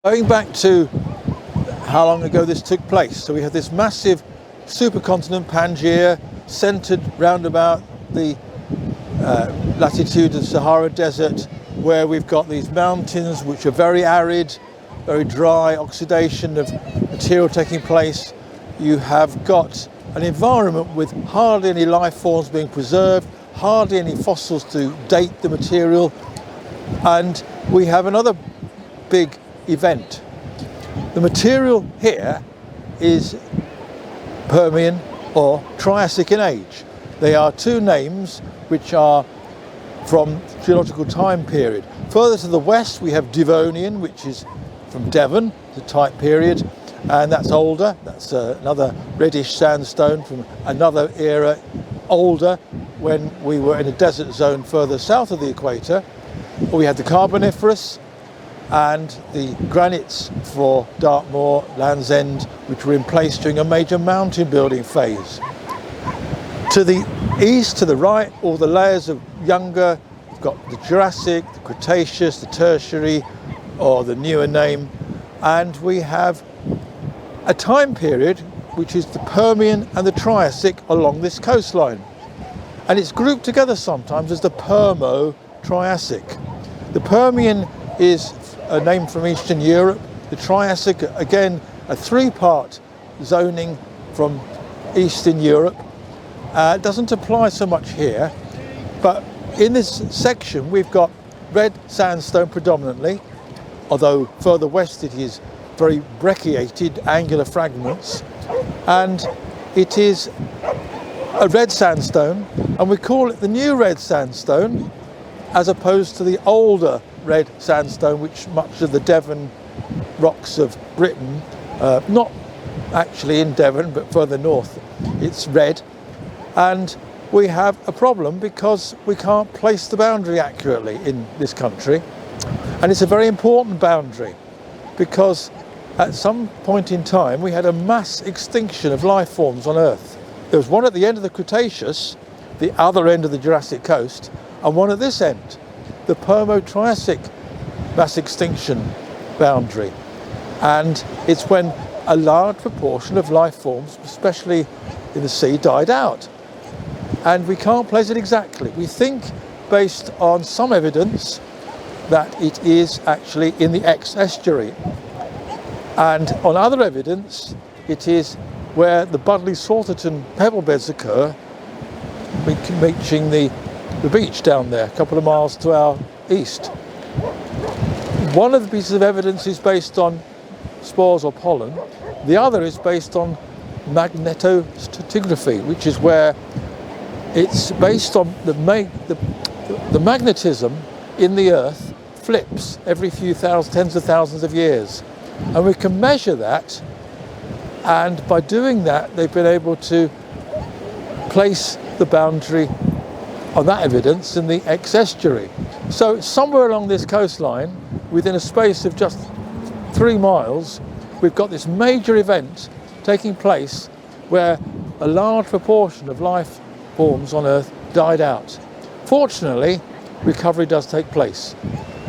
Going back to how long ago this took place, so we have this massive supercontinent Pangaea centred round about the latitude of the Sahara Desert, where we've got these mountains which are very arid, very dry, oxidation of material taking place. You have got an environment with hardly any life forms being preserved, hardly any fossils to date the material, and we have another big event. The material here is Permian or Triassic in age. They are two names which are from geological time period. Further to the west we have Devonian, which is from Devon, the type period, and that's older. That's another reddish sandstone from another era, older, when we were in a desert zone further south of the equator. We had the Carboniferous and the granites for Dartmoor, Land's End, which were in place during a major mountain building phase. To the east, to the right, all the layers of younger, we've got the Jurassic, the Cretaceous, the Tertiary, or the newer name, and we have a time period which is the Permian and the Triassic along this coastline. And it's grouped together sometimes as the Permo Triassic. The Permian is a name from Eastern Europe. The Triassic, again, a three-part zoning from Eastern Europe. It doesn't apply so much here, but in this section we've got red sandstone predominantly, although further west it is very brecciated angular fragments, and it is a red sandstone, and we call it the new red sandstone as opposed to the older red sandstone, which much of the Devon rocks of Britain, not actually in Devon but further north, it's red. And we have a problem because we can't place the boundary accurately in this country, and it's a very important boundary because at some point in time we had a mass extinction of life forms on Earth. There was one at the end of the Cretaceous, the other end of the Jurassic coast, and one at this end, the Permo-Triassic mass extinction boundary. And it's when a large proportion of life forms, especially in the sea, died out. And we can't place it exactly. We think, based on some evidence, that it is actually in the ex-estuary. And on other evidence, it is where the Budleigh-Salterton pebble beds occur, reaching the beach down there, a couple of miles to our east. One of the pieces of evidence is based on spores or pollen. The other is based on magnetostratigraphy, which is where it's based on the magnetism in the Earth flips every few tens of thousands of years. And we can measure that, and by doing that they've been able to place the boundary on that evidence in the ex-estuary. So somewhere along this coastline, within a space of just 3 miles, we've got this major event taking place where a large proportion of life forms on Earth died out. Fortunately, recovery does take place,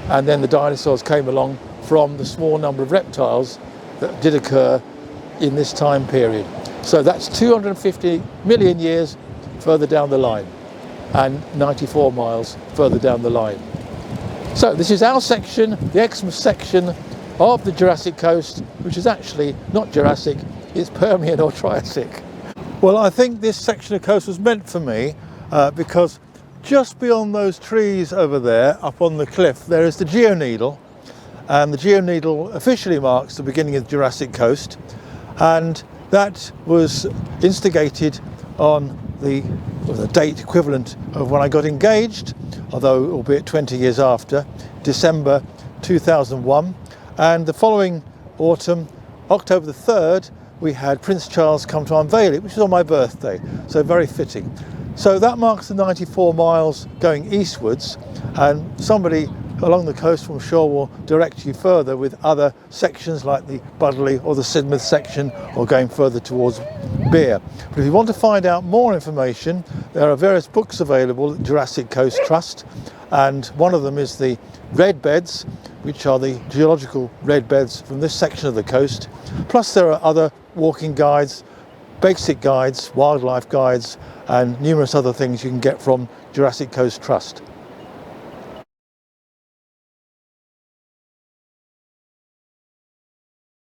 and then the dinosaurs came along from the small number of reptiles that did occur in this time period. So that's 250 million years further down the line, and 94 miles further down the line. So this is our section, the Exmouth section of the Jurassic coast, which is actually not Jurassic, it's Permian or Triassic. Well, I think this section of coast was meant for me because just beyond those trees over there, up on the cliff, there is the Geo Needle, and the Geo Needle officially marks the beginning of the Jurassic coast, and that was instigated on the date equivalent of when I got engaged, although albeit 20 years after, December 2001. And the following autumn, October the 3rd, we had Prince Charles come to unveil it, which was on my birthday, so very fitting. So that marks the 94 miles going eastwards, and somebody along the coast from shore will direct you further with other sections like the Budleigh or the Sidmouth section, or going further towards Beer. But if you want to find out more information, there are various books available at Jurassic Coast Trust, and one of them is the Red Beds, which are the geological red beds from this section of the coast. Plus there are other walking guides, basic guides, wildlife guides, and numerous other things you can get from Jurassic Coast Trust.